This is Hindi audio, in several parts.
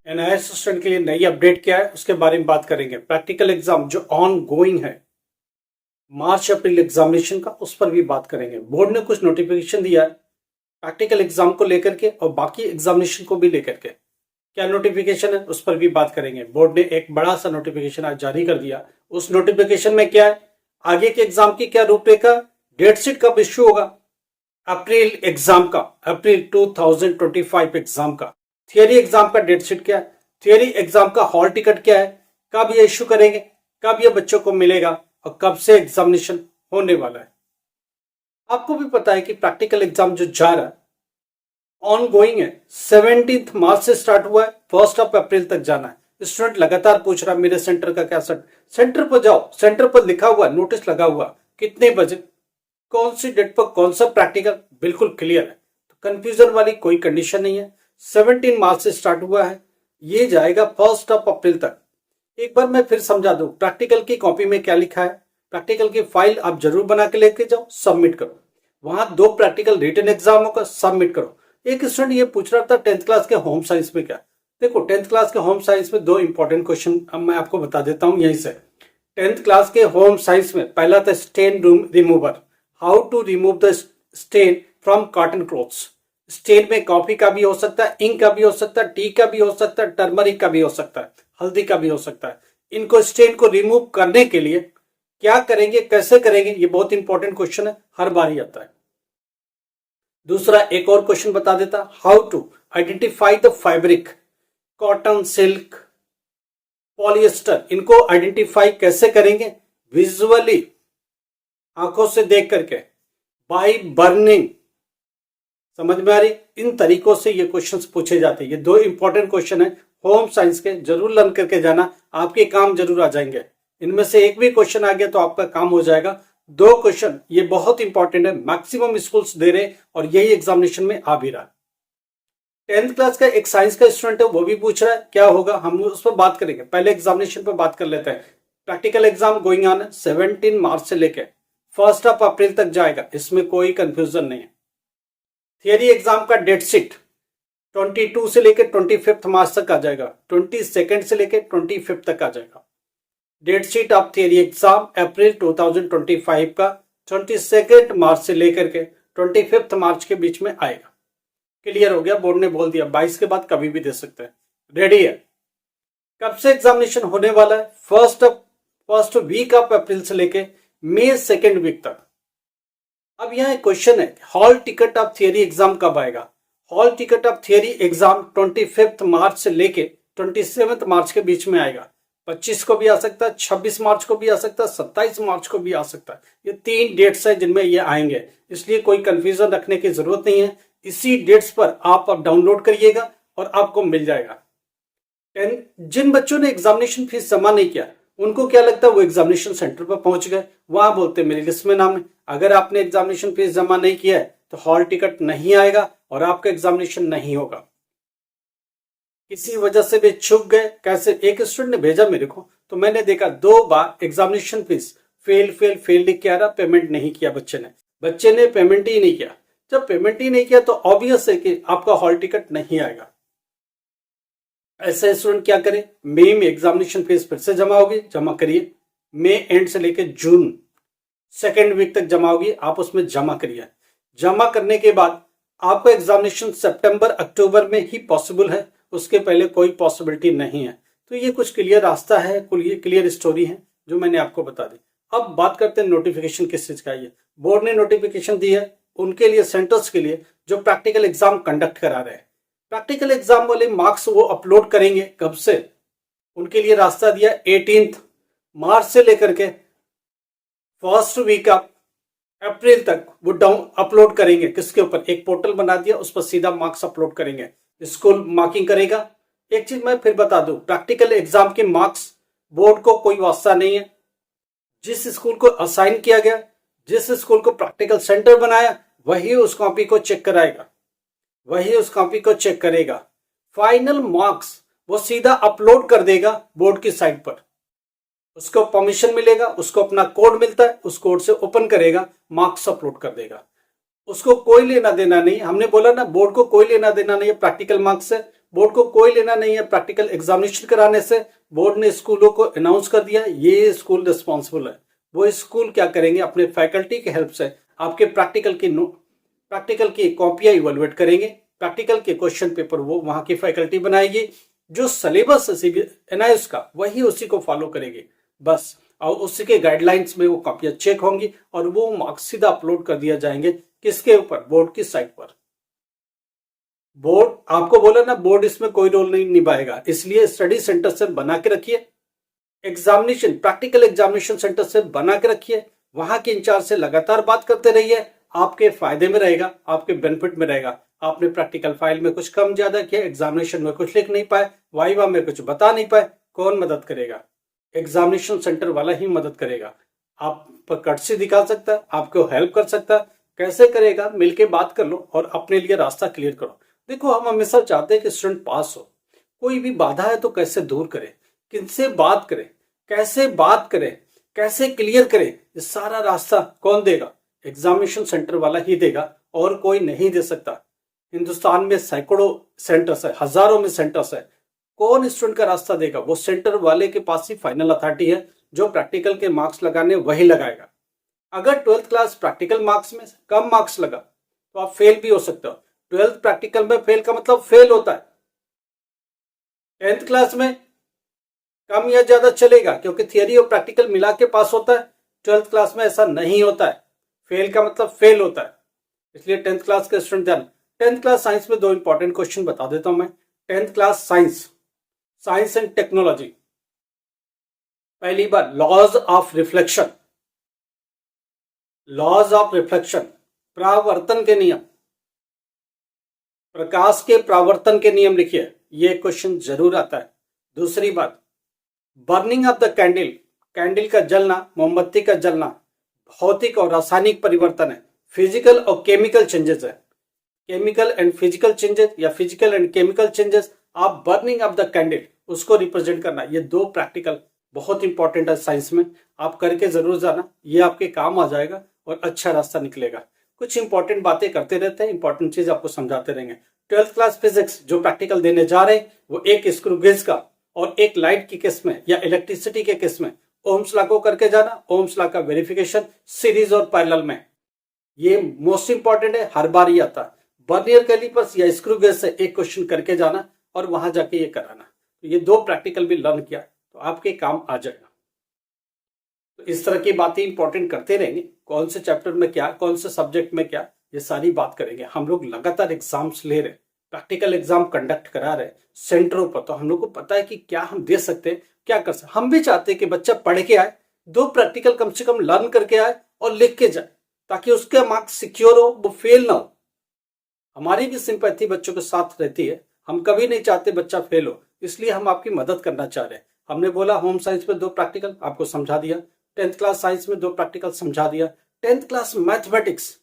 एनआईएस स्टूडेंट के लिए नई अपडेट क्या है उसके बारे में बात करेंगे। प्रैक्टिकल एग्जाम जो ऑन गोइंग है मार्च अप्रैल एग्जामिनेशन का, उस पर भी बात करेंगे। बोर्ड ने कुछ नोटिफिकेशन दिया है प्रैक्टिकल एग्जाम को लेकर के और बाकी एग्जामिनेशन को भी लेकर के। क्या नोटिफिकेशन है उस पर भी बात करेंगे। बोर्ड ने एक बड़ा सा नोटिफिकेशन आज जारी कर दिया। उस नोटिफिकेशन में क्या है, आगे के एग्जाम की क्या रूपरेखा, डेट शीट कब इश्यू होगा, अप्रैल एग्जाम का, अप्रैल 2025 एग्जाम का थियरी एग्जाम का डेट शीट क्या है, थियरी एग्जाम का हॉल टिकट क्या है, कब ये इश्यू करेंगे, कब ये बच्चों को मिलेगा और कब से एग्जामिनेशन होने वाला है। आपको भी पता है कि प्रैक्टिकल एग्जाम जो जा रहा है ऑन गोइंग है, 17 मार्च से स्टार्ट हुआ है, 1 अप्रैल तक जाना है। स्टूडेंट लगातार पूछ रहा मेरे सेंटर का क्या सेंटर पर जाओ, सेंटर पर लिखा हुआ नोटिस लगा हुआ कितने बजे कौन सी डेट पर कौन सा प्रैक्टिकल बिल्कुल क्लियर है, तो कंफ्यूजन वाली कोई कंडीशन नहीं है। 17 मार्च से स्टार्ट हुआ है, ये जाएगा 1 अप्रैल तक। एक बार मैं फिर समझा दूं प्रैक्टिकल की कॉपी में क्या लिखा है। प्रैक्टिकल की फाइल आप जरूर बना के लेके जाओ, सबमिट करो। वहां 2 प्रैक्टिकल रिटन एग्जाम होगा, सबमिट करो। एक स्टूडेंट ये पूछ रहा था 10th क्लास के होम साइंस में क्या, देखो 10th क्लास के होम साइंस में 2 इंपॉर्टेंट क्वेश्चन अब मैं आपको बता देता हूं यहीं से। 10th क्लास के होम साइंस में पहला था stain remover, how to remove the stain from cotton clothes. Stain में कॉफी का भी हो सकता है, इंक का भी हो सकता है, टी का भी हो सकता है, टर्मरिक का भी हो सकता है, हल्दी का भी हो सकता है। इनको स्टेन को रिमूव करने के लिए क्या करेंगे, कैसे करेंगे, ये बहुत इंपॉर्टेंट क्वेश्चन है, हर बार ही आता है। दूसरा एक और क्वेश्चन बता देता, how to identify the fabric, cotton, silk, polyester, इनको आइडेंटिफाई कैसे करेंगे, विजुअली, आंखों से देख करके, बाय बर्निंग, समझ में आ रही। इन तरीकों से ये क्वेश्चंस पूछे जाते हैं। ये 2 इंपॉर्टेंट क्वेश्चन है होम साइंस के, जरूर लर्न करके जाना, आपके काम जरूर आ जाएंगे। इनमें से एक भी क्वेश्चन आ गया तो आपका काम हो जाएगा। 2 क्वेश्चन ये बहुत इंपॉर्टेंट है, मैक्सिमम स्कूल्स दे रहे और यही एग्जामिनेशन में आ भी रहा। 10th क्लास का एक साइंस का स्टूडेंट है, वो भी पूछ रहा है क्या होगा, हम उस पर बात करेंगे। पहले एग्जामिनेशन पर बात कर लेते हैं। प्रैक्टिकल एग्जाम गोइंग ऑन 17 मार्च से लेकर 1 अप्रैल तक जाएगा, इसमें कोई कंफ्यूजन नहीं है। थियरी एग्जाम का डेट शीट 22 से लेकर 25 मार्च तक आ जाएगा, 22 से लेकर 25 तक आ जाएगा। Date sheet of theory exam April 2025 का 22 मार्च से लेकर के 25 मार्च के बीच में आएगा। क्लियर हो गया, बोर्ड ने बोल दिया 22 के बाद कभी भी दे सकते हैं। रेडी है। कब से एग्जामिनेशन होने वाला है, फर्स्ट वीक ऑफ अप्रैल से लेके मई 2nd वीक तक। अब यहाँ एक क्वेश्चन है, hall ticket of theory exam कब आएगा। Hall ticket of theory exam 25 मार्च से लेके 27 मार्च के बीच में आएगा। 25 को भी आ सकता है, 26 मार्च को भी आ सकता है, 27 मार्च को भी आ सकता है। ये 3 डेट्स है जिनमें ये आएंगे, इसलिए कोई कंफ्यूजन रखने की जरूरत नहीं है। इसी डेट्स पर आप अब डाउनलोड करिएगा और आपको मिल जाएगा। जिन बच्चों ने एग्जामिनेशन फीस जमा नहीं किया उनको क्या लगता है वो एग्जामिनेशन सेंटर पर पहुंच गए, वहां बोलते मेरी लिस्ट में नाम है। अगर आपने एग्जामिनेशन फीस जमा नहीं किया है तो हॉल टिकट नहीं आएगा और आपका एग्जामिनेशन नहीं होगा। किसी वजह से भी चूक गए, कैसे, एक स्टूडेंट ने भेजा मेरे को तो मैंने देखा 2 बार एग्जामिनेशन फीस फेल लिख के आ रहा, पेमेंट नहीं किया बच्चे ने पेमेंट ही नहीं किया। जब पेमेंट ही नहीं किया तो ऑब्वियस है कि आपका हॉल टिकट नहीं आएगा। ऐसे स्टूडेंट क्या करें, मई में एग्जामिनेशन फीस फिर से जमा होगी, जमा करिए। मई एंड से लेकर जून 2nd वीक तक जमा होगी, आप उसमें जमा करिए। जमा करने के बाद आपका एग्जामिनेशन सितंबर अक्टूबर में ही पॉसिबल है, उसके पहले कोई पॉसिबिलिटी नहीं है। तो ये कुछ क्लियर रास्ता है, क्लियर स्टोरी है जो मैंने आपको बता दी। अब बात करते हैं नोटिफिकेशन किस चीज का है। बोर्ड ने नोटिफिकेशन दी है उनके लिए, सेंटर्स के लिए जो प्रैक्टिकल एग्जाम कंडक्ट करा रहे हैं। प्रैक्टिकल एग्जाम वाले मार्क्स वो अपलोड करेंगे कब से, उनके लिए रास्ता दिया 18 मार्च से लेकर के 1st वीक ऑफ अप्रैल तक वो डाउन अपलोड करेंगे। किसके ऊपर, एक पोर्टल बना दिया, उस पर सीधा मार्क्स अपलोड करेंगे, स्कूल मार्किंग करेगा। एक चीज मैं फिर बता दूं, प्रैक्टिकल एग्जाम के मार्क्स बोर्ड को कोई वास्ता नहीं है। जिस स्कूल को असाइन किया गया, जिस स्कूल को प्रैक्टिकल सेंटर बनाया, वही उस कॉपी को चेक कराएगा, वही उस कॉपी को चेक करेगा। फाइनल मार्क्स वो सीधा अपलोड कर देगा बोर्ड की साइट पर, उसको परमिशन मिलेगा, उसको अपना कोड मिलता है, उस कोड से ओपन करेगा, मार्क्स अपलोड कर देगा। उसको कोई लेना देना नहीं, हमने बोला ना बोर्ड को कोई लेना देना नहीं है प्रैक्टिकल मार्क्स से। बोर्ड को कोई लेना नहीं है प्रैक्टिकल एग्जामिनेशन कराने से। बोर्ड ने स्कूलों को अनाउंस कर दिया, ये स्कूल रिस्पॉन्सिबल है। वो स्कूल क्या करेंगे, अपने फैकल्टी के हेल्प से आपके प्रैक्टिकल की कॉपियां इवेलुएट करेंगे, प्रैक्टिकल के क्वेश्चन पेपर वो वहां की फैकल्टी बनाएगी, जो सिलेबस है एनआईएस का वही उसी को फॉलो करेगी बस, और उसी के गाइडलाइंस में वो कॉपियां चेक होंगी और वो मार्क्स सीधा अपलोड कर दिया जाएंगे किसके ऊपर, बोर्ड की साइट पर। बोर्ड आपको बोला ना, बोर्ड इसमें कोई रोल नहीं निभाएगा, इसलिए स्टडी सेंटर से बना के रखिए, एग्जामिनेशन प्रैक्टिकल एग्जामिनेशन सेंटर से बना के रखिए, वहां के इंचार्ज से लगातार बात करते रहिए, आपके फायदे में रहेगा, आपके बेनिफिट में रहेगा। आपने प्रैक्टिकल फाइल में कुछ कम ज्यादा किया, एग्जामिनेशन में कुछ लिख नहीं पाए, वाइवा में कुछ बता नहीं पाए, कौन मदद करेगा, एग्जामिनेशन सेंटर वाला ही मदद करेगा। आप पर कर्टसी दिखा सकता है, आपको हेल्प कर सकता है, कैसे करेगा, मिलके बात कर लो और अपने लिए रास्ता क्लियर करो। देखो हम हमेशा चाहते हैं कि स्टूडेंट पास हो, कोई भी बाधा है तो कैसे दूर करे, किनसे बात करे, कैसे बात करे, कैसे क्लियर करे, ये सारा रास्ता कौन देगा, एग्जामिनेशन सेंटर वाला ही देगा और कोई नहीं दे सकता। हिंदुस्तान में सैकड़ों सेंटर्स है, हजारों में सेंटर्स है, कौन स्टूडेंट का रास्ता देगा, वो सेंटर वाले के पास ही फाइनल अथॉरिटी है, जो प्रैक्टिकल के मार्क्स लगाने वही लगाएगा। अगर 12th क्लास प्रैक्टिकल मार्क्स में कम मार्क्स लगा तो आप फेल भी हो सकते हो। 12th प्रैक्टिकल में फेल का मतलब फेल होता है। 10th क्लास में कम या ज्यादा चलेगा, क्योंकि थियरी और प्रैक्टिकल मिला के पास होता है। 12th क्लास में ऐसा नहीं होता है, फेल का मतलब फेल होता है। इसलिए 10th क्लास के स्टूडेंट ध्यान। 10th क्लास साइंस में 2 इंपॉर्टेंट क्वेश्चन बता देता हूं मैं। 10th class science and technology, पहली बार लॉज ऑफ रिफ्लेक्शन, परावर्तन के नियम, प्रकाश के परावर्तन के नियम लिखिए, ये क्वेश्चन जरूर आता है। दूसरी बात, बर्निंग ऑफ द कैंडल का जलना, मोमबत्ती का जलना भौतिक और रासायनिक परिवर्तन है, फिजिकल और केमिकल चेंजेस है, केमिकल एंड फिजिकल चेंजेस या फिजिकल एंड केमिकल चेंजेस। आप बर्निंग ऑफ द कैंडल उसको रिप्रेजेंट करना, ये 2 प्रैक्टिकल बहुत इंपॉर्टेंट है साइंस में, आप करके जरूर जाना, ये आपके काम आ जाएगा और अच्छा रास्ता निकलेगा। कुछ इंपॉर्टेंट बातें करते रहते हैं, इंपॉर्टेंट चीज आपको समझाते रहेंगे। 12th क्लास फिजिक्स जो प्रैक्टिकल देने जा रहे हैं वो एक स्क्रू गेज का और एक लाइट की केस में या इलेक्ट्रिसिटी के केस में ओम्स लॉ को करके जाना, ओम्स लॉ का वेरिफिकेशन सीरीज और पैरेलल में, ये मोस्ट इंपॉर्टेंट है, हर बार ही आता है। बर्नियर कैलिपर्स या स्क्रू गेज से एक क्वेश्चन करके जाना और वहां जाके ये कराना। तो ये 2 प्रैक्टिकल भी लर्न किया तो आपके काम आ जाएगा। तो इस तरह की बातें इंपॉर्टेंट करते रहेंगे, कौन से चैप्टर में क्या, कौन से सब्जेक्ट में क्या, ये सारी बात करेंगे। हम लोग लगातार एग्जाम्स ले रहे, प्रैक्टिकल एग्जाम कंडक्ट करा रहे सेंटरों पर, तो हम लोग को पता है कि क्या हम दे सकते हैं, क्या कर सकते। हम भी चाहते हैं कि बच्चा पढ़ के आए, 2 प्रैक्टिकल कम से कम लर्न करके आए और लिख के जाए, ताकि उसके मार्क्स सिक्योर हो, वो फेल ना हो। हमारी भी सिंपैथी बच्चों के साथ रहती है, हम कभी नहीं चाहते बच्चा फेल हो, इसलिए हम आपकी मदद करना चाह रहे हैं। हमने बोला होम साइंस में 2 प्रैक्टिकल आपको समझा दिया, 10th क्लास साइंस में 2 प्रैक्टिकल समझा दिया, 10th क्लास मैथमेटिक्स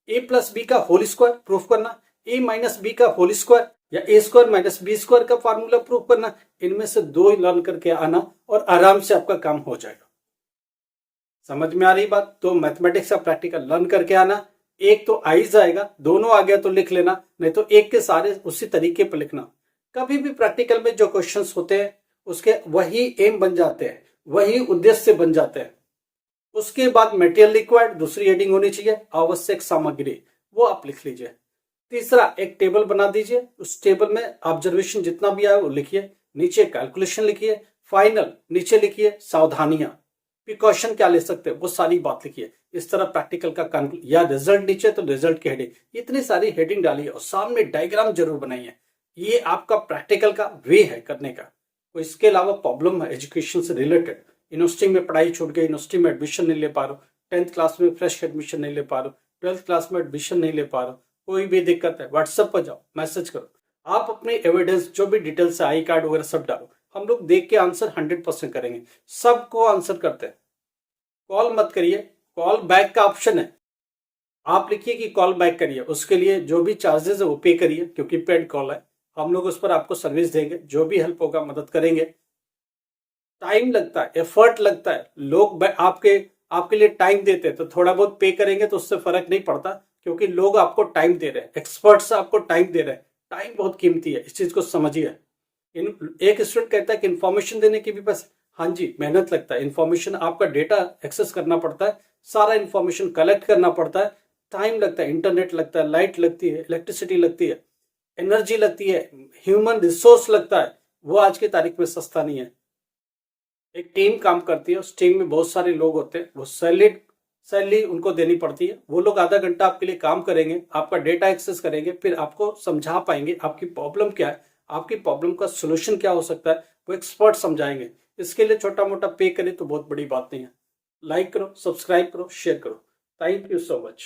a+b का होल स्क्वायर प्रूफ करना, a-b का होल स्क्वायर या a² - b² का फार्मूला प्रूफ करना, इनमें से 2 ही लर्न करके आना और आराम से आपका काम हो जाएगा। समझ में आ रही बात? तो मैथमेटिक्स का प्रैक्टिकल लर्न करके आना, एक तो आ ही जाएगा, दोनों आ गया तो लिख लेना, नहीं तो एक के सारे उसी तरीके पर लिखना। कभी भी प्रैक्टिकल में जो क्वेश्चंस होते हैं उसके वही एम बन जाते हैं, वही उद्देश्य बन जाते हैं। उसके बाद मटेरियल रिक्वायर्ड, दूसरी हेडिंग होनी चाहिए आवश्यक सामग्री, वो आप लिख लीजिए। तीसरा, एक टेबल बना दीजिए, उस टेबल में ऑब्जर्वेशन जितना भी आए वो लिखिए, नीचे कैलकुलेशन लिखिए, फाइनल नीचे लिखिए, सावधानियां, प्रिकॉशन क्या ले सकते हैं वो सारी बात लिखिए। इस तरह प्रैक्टिकल का या रिजल्ट नीचे तो रिजल्ट की हेडिंग, इतनी सारी हेडिंग डालिए और सामने डायग्राम जरूर बनाइए। ये आपका प्रैक्टिकल का वे है करने का। तो इसके अलावा प्रॉब्लम है एजुकेशन से रिलेटेड, यूनिवर्सिटी में पढ़ाई छूट गई, यूनिवर्सिटी में एडमिशन नहीं ले पा रहा हूँ, 10th क्लास में फ्रेश एडमिशन नहीं ले पा रहा हूँ, 12th क्लास में एडमिशन नहीं ले पा रहा हूँ, कोई भी दिक्कत है व्हाट्सएप पर जाओ, मैसेज करो, आप अपने एविडेंस जो भी डिटेल्स है, आई कार्ड वगैरह सब डालो, हम लोग देख के आंसर 100% करेंगे, सबको आंसर करते हैं। कॉल मत करिए, कॉल बैक का ऑप्शन है, आप लिखिए कि कॉल बैक करिए, उसके लिए जो भी चार्जेस है वो पे करिए, क्योंकि पेड कॉल है, हम लोग उस पर आपको सर्विस देंगे, जो भी हेल्प होगा मदद करेंगे। टाइम लगता है, एफर्ट लगता है, लोग आपके लिए टाइम देते हैं, तो थोड़ा बहुत पे करेंगे तो उससे फर्क नहीं पड़ता, क्योंकि लोग आपको टाइम दे रहे हैं, एक्सपर्ट्स आपको टाइम दे रहे हैं, टाइम बहुत कीमती है, इस चीज को समझिए। एक स्टूडेंट कहता है कि इन्फॉर्मेशन देने की भी बस, हाँ जी मेहनत लगता है, इन्फॉर्मेशन आपका डेटा एक्सेस करना पड़ता है, सारा इन्फॉर्मेशन कलेक्ट करना पड़ता है, टाइम लगता है, इंटरनेट लगता है, लाइट लगती है, इलेक्ट्रिसिटी लगती है, एनर्जी लगती है, ह्यूमन रिसोर्स लगता है, वो आज की तारीख में सस्ता नहीं है। एक टीम काम करती है, उस टीम में बहुत सारे लोग होते हैं, वो सैलरी उनको देनी पड़ती है, वो लोग आधा घंटा आपके लिए काम करेंगे, आपका डेटा एक्सेस करेंगे, फिर आपको समझा पाएंगे आपकी प्रॉब्लम क्या है, आपकी प्रॉब्लम का सोल्यूशन क्या हो सकता है, वो एक्सपर्ट समझाएंगे। इसके लिए छोटा मोटा पे करें तो बहुत बड़ी बात नहीं है। लाइक करो, सब्सक्राइब करो, शेयर करो। Thank you so much.